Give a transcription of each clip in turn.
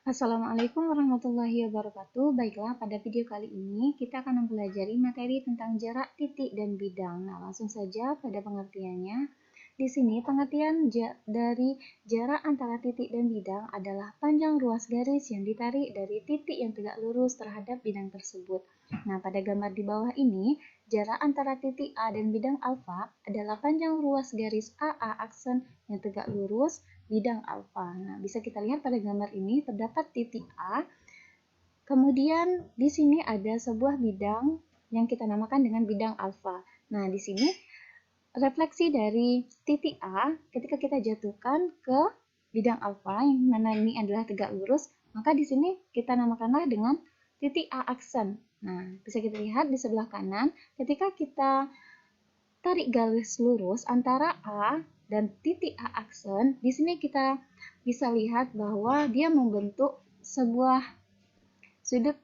Assalamualaikum warahmatullahi wabarakatuh. Baiklah, pada video kali ini kita akan mempelajari materi tentang jarak, titik, dan bidang. Nah, langsung saja pada pengertiannya. Di sini pengertian dari jarak antara titik dan bidang adalah panjang ruas garis yang ditarik dari titik yang tegak lurus terhadap bidang tersebut. Nah, pada gambar di bawah ini, jarak antara titik A dan bidang alfa adalah panjang ruas garis AA aksen yang tegak lurus bidang alfa. Nah, bisa kita lihat pada gambar ini terdapat titik A. Kemudian di sini ada sebuah bidang yang kita namakan dengan bidang alfa. Nah, di sini refleksi dari titik A ketika kita jatuhkan ke bidang alfa yang mana ini adalah tegak lurus, maka di sini kita namakanlah dengan titik A aksen. Nah, bisa kita lihat di sebelah kanan ketika kita tarik garis lurus antara A dan titik A aksen. Di sini kita bisa lihat bahwa dia membentuk sebuah sudut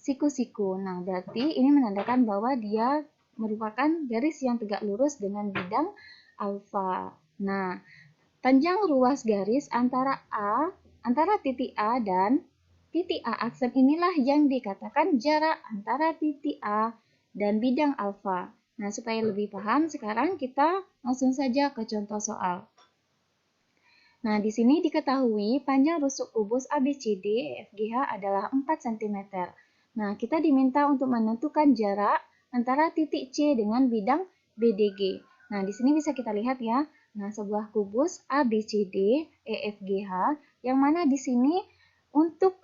siku-siku. Nah, berarti ini menandakan bahwa dia merupakan garis yang tegak lurus dengan bidang alfa. Nah, panjang ruas garis antara titik A dan titik A aksen inilah yang dikatakan jarak antara titik A dan bidang alfa. Nah, supaya lebih paham, sekarang kita langsung saja ke contoh soal. Nah, di sini diketahui panjang rusuk kubus ABCD EFGH adalah 4 cm. Nah, kita diminta untuk menentukan jarak antara titik C dengan bidang BDG. Nah, di sini bisa kita lihat ya. Nah, sebuah kubus ABCD EFGH yang mana di sini untuk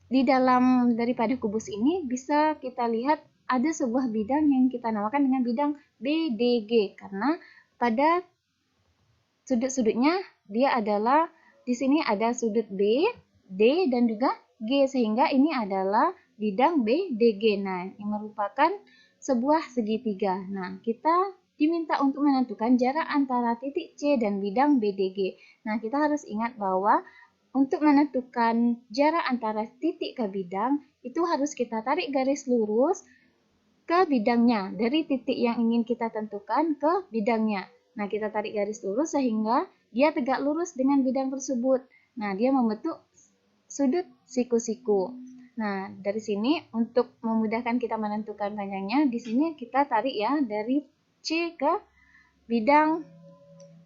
di dalam daripada kubus ini bisa kita lihat ada sebuah bidang yang kita namakan dengan bidang BDG karena pada sudut-sudutnya dia adalah di sini ada sudut B, D, dan juga G sehingga ini adalah bidang BDG. Nah, yang merupakan sebuah segitiga. Nah, kita diminta untuk menentukan jarak antara titik C dan bidang BDG. Nah, kita harus ingat bahwa untuk menentukan jarak antara titik ke bidang itu harus kita tarik garis lurus ke bidangnya, dari titik yang ingin kita tentukan ke bidangnya. Nah, kita tarik garis lurus sehingga dia tegak lurus dengan bidang tersebut. Nah, dia membentuk sudut siku-siku. Nah, dari sini untuk memudahkan kita menentukan panjangnya, di sini kita tarik ya dari C ke bidang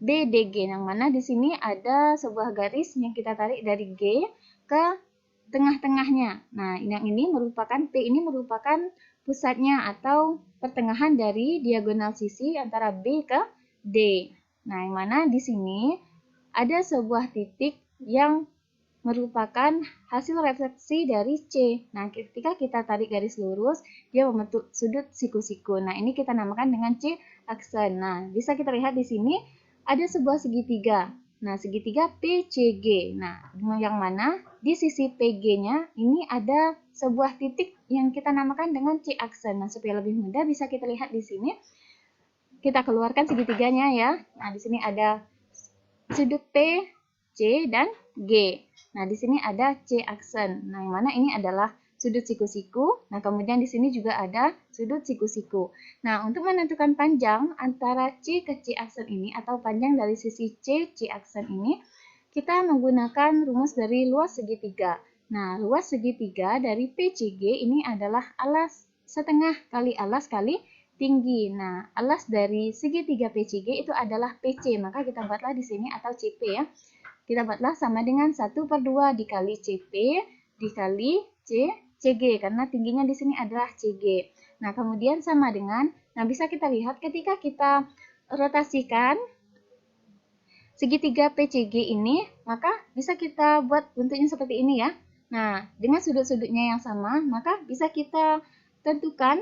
BDG, yang mana di sini ada sebuah garis yang kita tarik dari G ke tengah-tengahnya. Nah, yang ini merupakan P ini merupakan pusatnya atau pertengahan dari diagonal sisi antara B ke D. Nah, yang mana di sini ada sebuah titik yang merupakan hasil refleksi dari C. Nah, ketika kita tarik garis lurus, dia membentuk sudut siku-siku. Nah, ini kita namakan dengan C aksen. Nah, bisa kita lihat di sini ada sebuah segitiga. Nah, segitiga PCG. Nah, yang mana di sisi PG-nya ini ada sebuah titik yang kita namakan dengan C aksen. Nah, supaya lebih mudah bisa kita lihat di sini. Kita keluarkan segitiganya ya. Nah, di sini ada sudut P, C, dan G. Nah, di sini ada C aksen. Nah, yang mana ini adalah sudut siku-siku. Nah, kemudian di sini juga ada sudut siku-siku. Nah, untuk menentukan panjang antara C ke C aksen ini atau panjang dari sisi C aksen ini, kita menggunakan rumus dari luas segitiga. Nah, luas segitiga dari PCG ini adalah alas setengah kali alas kali tinggi. Nah, alas dari segitiga PCG itu adalah PC, maka kita buatlah di sini atau CP ya. Kita buatlah sama dengan 1/2 dikali CP dikali CG karena tingginya di sini adalah CG. Nah, kemudian sama dengan, nah bisa kita lihat ketika kita rotasikan segitiga PCG ini, maka bisa kita buat bentuknya seperti ini ya. Nah, dengan sudut-sudutnya yang sama, maka bisa kita tentukan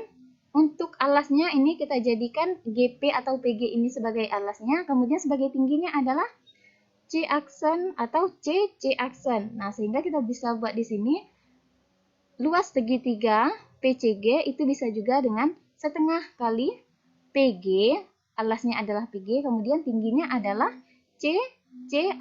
untuk alasnya ini kita jadikan GP atau PG ini sebagai alasnya, kemudian sebagai tingginya adalah C aksen atau C aksen. Nah, sehingga kita bisa buat di sini luas segitiga PCG itu bisa juga dengan setengah kali PG, alasnya adalah PG, kemudian tingginya adalah C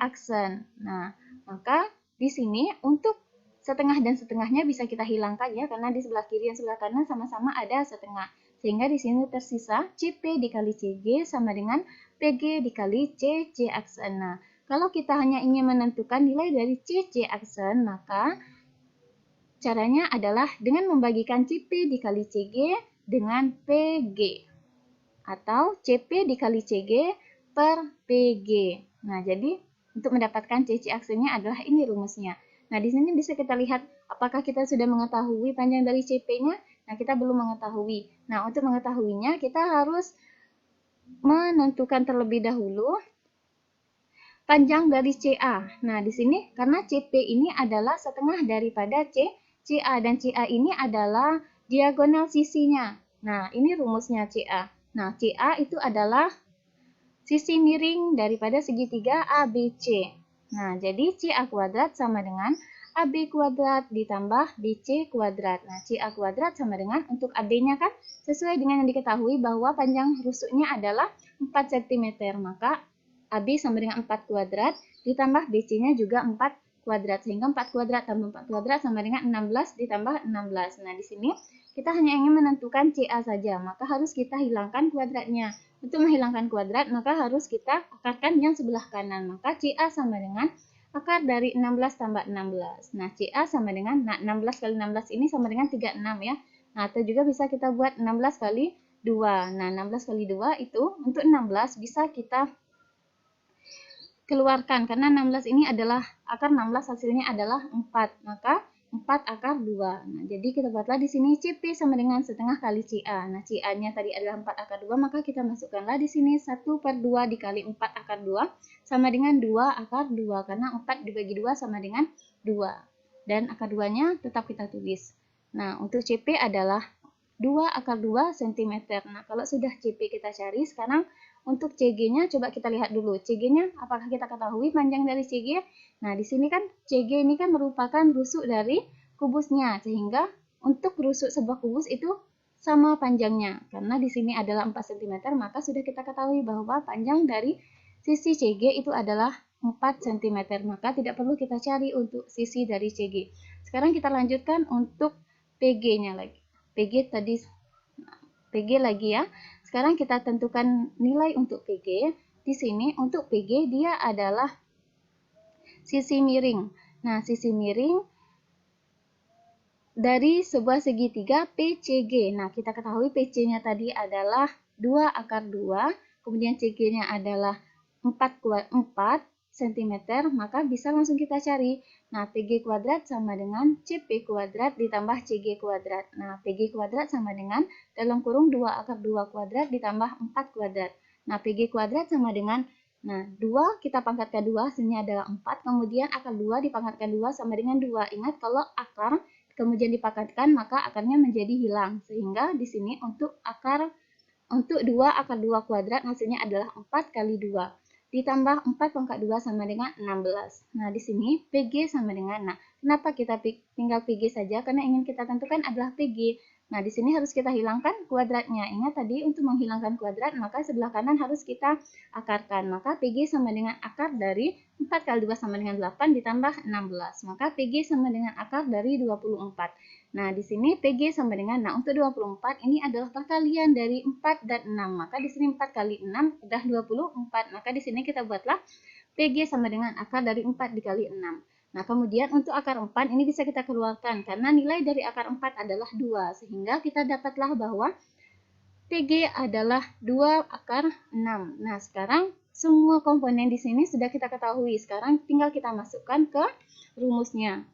aksen. Nah, maka di sini untuk setengah dan setengahnya bisa kita hilangkan ya, karena di sebelah kiri dan sebelah kanan sama-sama ada setengah. Sehingga di sini tersisa CP dikali CG sama dengan PG dikali C aksen. Nah, Kalau kita hanya ingin menentukan nilai dari CC aksen, maka caranya adalah dengan membagikan CP dikali CG dengan PG. Atau CP dikali CG per PG. Nah, jadi untuk mendapatkan CC aksennya adalah ini rumusnya. Nah, di sini bisa kita lihat apakah kita sudah mengetahui panjang dari CP-nya. Nah, kita belum mengetahui. Nah, untuk mengetahuinya kita harus menentukan terlebih dahulu panjang dari CA. Nah, di sini karena CP ini adalah setengah daripada CA dan CA ini adalah diagonal sisinya. Nah, ini rumusnya CA. Nah, CA itu adalah sisi miring daripada segitiga ABC. Nah, jadi CA kuadrat sama dengan AB kuadrat ditambah BC kuadrat. Nah, CA kuadrat sama dengan untuk AB-nya kan sesuai dengan yang diketahui bahwa panjang rusuknya adalah 4 cm. Maka AB sama dengan 4 kuadrat, ditambah BC-nya juga 4 kuadrat. Sehingga 4 kuadrat tambah 4 kuadrat sama dengan 16 ditambah 16. Nah, di sini kita hanya ingin menentukan CA saja, maka harus kita hilangkan kuadratnya. Untuk menghilangkan kuadrat, maka harus kita akarkan yang sebelah kanan. Maka CA sama dengan akar dari 16 tambah 16. Nah, CA sama dengan, 16 kali 16 ini sama dengan 36 ya. Nah, atau juga bisa kita buat 16 kali 2. Nah, 16 kali 2 itu untuk 16 bisa kita keluarkan karena 16 ini adalah akar 16 hasilnya adalah 4. Maka 4 akar 2. Nah, jadi kita buatlah di sini CP sama dengan setengah kali CA. Nah, CA-nya tadi adalah 4 akar 2, maka kita masukkanlah di sini 1/2 dikali 4 akar 2 sama dengan 2 akar 2 karena 4 dibagi 2 sama dengan 2. Dan akar 2-nya tetap kita tulis. Nah, untuk CP adalah 2 akar 2 cm. Nah, kalau sudah CP kita cari, sekarang untuk CG-nya coba kita lihat dulu. CG-nya apakah kita ketahui panjang dari CG? Nah, di sini kan CG ini kan merupakan rusuk dari kubusnya. Sehingga untuk rusuk sebuah kubus itu sama panjangnya. Karena di sini adalah 4 cm, maka sudah kita ketahui bahwa panjang dari sisi CG itu adalah 4 cm. Maka tidak perlu kita cari untuk sisi dari CG. Sekarang kita lanjutkan untuk PG-nya lagi. PG tadi PG lagi ya. Sekarang kita tentukan nilai untuk PG. Di sini untuk PG dia adalah sisi miring. Nah, sisi miring dari sebuah segitiga PCG. Nah, kita ketahui PC-nya tadi adalah 2 akar 2, kemudian CG-nya adalah 4 cm, maka bisa langsung kita cari. Nah, PG kuadrat sama dengan CP kuadrat ditambah CG kuadrat. Nah, PG kuadrat sama dengan dalam kurung 2 akar 2 kuadrat ditambah 4 kuadrat. Nah, PG kuadrat sama dengan, nah, 2 kita pangkatkan 2, hasilnya adalah 4, kemudian akar 2 dipangkatkan 2 sama dengan 2. Ingat kalau akar kemudian dipangkatkan, maka akarnya menjadi hilang. Sehingga di sini untuk 2 akar 2 kuadrat hasilnya adalah 4 kali 2. Ditambah 4 pangkat 2 sama dengan 16. Nah, di sini PG sama dengan, nah, kenapa kita tinggal PG saja? Karena ingin kita tentukan adalah PG. Nah, di sini harus kita hilangkan kuadratnya. Ingat tadi untuk menghilangkan kuadrat, maka sebelah kanan harus kita akarkan. Maka PG sama dengan akar dari 4 kali 2 sama dengan 8 ditambah 16. Maka PG sama dengan akar dari 24. Nah, di sini PG sama dengan, nah, untuk 24 ini adalah perkalian dari 4 dan 6. Maka di sini 4 kali 6 udah 24. Maka di sini kita buatlah PG sama dengan akar dari 4 dikali 6. Nah, kemudian untuk akar 4 ini bisa kita keluarkan karena nilai dari akar 4 adalah 2. Sehingga kita dapatlah bahwa PG adalah 2 akar 6. Nah, sekarang semua komponen di sini sudah kita ketahui. Sekarang tinggal kita masukkan ke rumusnya.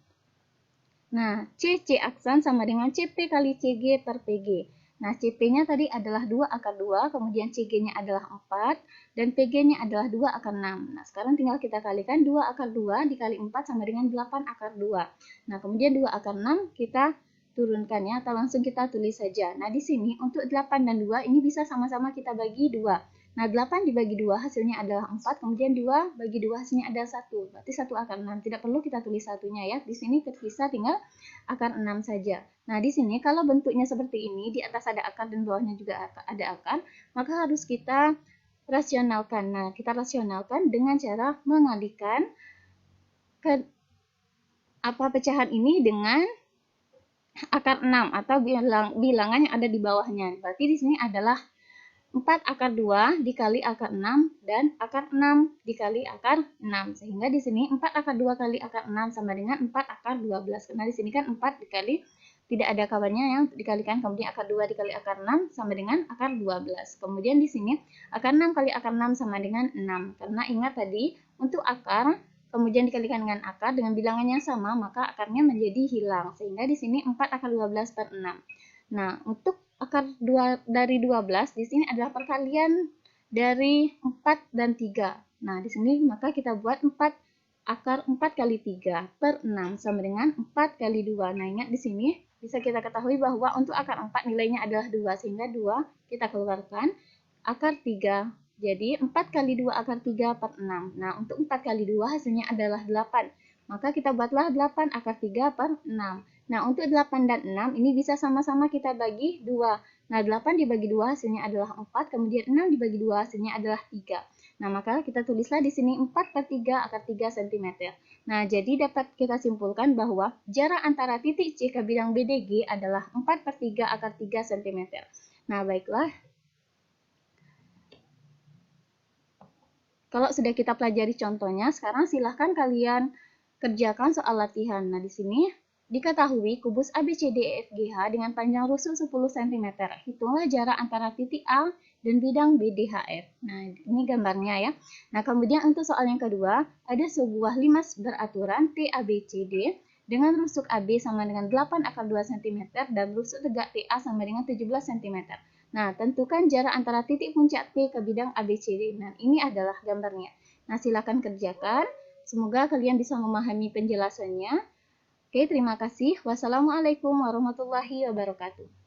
Nah, CC aksen sama dengan CP kali CG per PG. Nah, CP-nya tadi adalah 2 akar 2, kemudian CG-nya adalah 4, dan PG-nya adalah 2 akar 6. Nah, sekarang tinggal kita kalikan 2 akar 2 dikali 4 sama dengan 8 akar 2. Nah, kemudian 2 akar 6 kita turunkan ya, atau langsung kita tulis saja. Nah, di sini untuk 8 dan 2 ini bisa sama-sama kita bagi 2. Nah, 8 dibagi 2 hasilnya adalah 4, kemudian 2 bagi 2 hasilnya adalah 1. Berarti 1 akar 6. Tidak perlu kita tulis satunya ya. Di sini tersisa tinggal akar 6 saja. Nah, di sini kalau bentuknya seperti ini, di atas ada akar dan bawahnya juga ada akar, maka harus kita rasionalkan. Nah, kita rasionalkan dengan cara mengalihkan ke pecahan ini dengan akar 6 atau bilangan yang ada di bawahnya. Berarti di sini adalah 4 akar 2 dikali akar 6 dan akar 6 dikali akar 6. Sehingga di sini 4 akar 2 kali akar 6 sama dengan 4 akar 12. Karena di sini kan 4 dikali, tidak ada kabarnya yang dikalikan, kemudian akar 2 dikali akar 6 sama dengan akar 12. Kemudian di sini akar 6 kali akar 6 sama dengan 6. Karena ingat tadi, untuk akar, kemudian dikalikan dengan akar dengan bilangan yang sama, maka akarnya menjadi hilang. Sehingga di sini 4 akar 12 per 6. Nah, untuk akar 2 dari 12 di sini adalah perkalian dari 4 dan 3. Nah, di sini maka kita buat 4 akar 4 kali 3 per 6 sama dengan 4 kali 2. Nah, ingat di sini bisa kita ketahui bahwa untuk akar 4 nilainya adalah 2, sehingga 2 kita keluarkan akar 3. Jadi 4 kali 2 akar 3 per 6. Nah, untuk 4 kali 2 hasilnya adalah 8. Maka kita buatlah 8 akar 3 per 6. Nah, untuk 8 dan 6 ini bisa sama-sama kita bagi 2. Nah, 8 dibagi 2 hasilnya adalah 4, kemudian 6 dibagi 2 hasilnya adalah 3. Nah, maka kita tulislah di sini 4 per 3 akar 3 cm. Nah, jadi dapat kita simpulkan bahwa jarak antara titik C ke bidang BDG adalah 4 per 3 akar 3 cm. Nah, baiklah. Kalau sudah kita pelajari contohnya, sekarang silahkan kalian kerjakan soal latihan. Nah, di sini diketahui kubus ABCDEFGH dengan panjang rusuk 10 cm. Hitunglah jarak antara titik A dan bidang BDHF. Nah, ini gambarnya ya. Nah, kemudian untuk soal yang kedua, ada sebuah limas beraturan TABCD dengan rusuk AB sama dengan 8 akar 2 cm dan rusuk tegak TA sama dengan 17 cm. Nah, tentukan jarak antara titik puncak T ke bidang ABCD. Nah, ini adalah gambarnya. Nah, silakan kerjakan. Semoga kalian bisa memahami penjelasannya. Oke, terima kasih. Wassalamualaikum warahmatullahi wabarakatuh.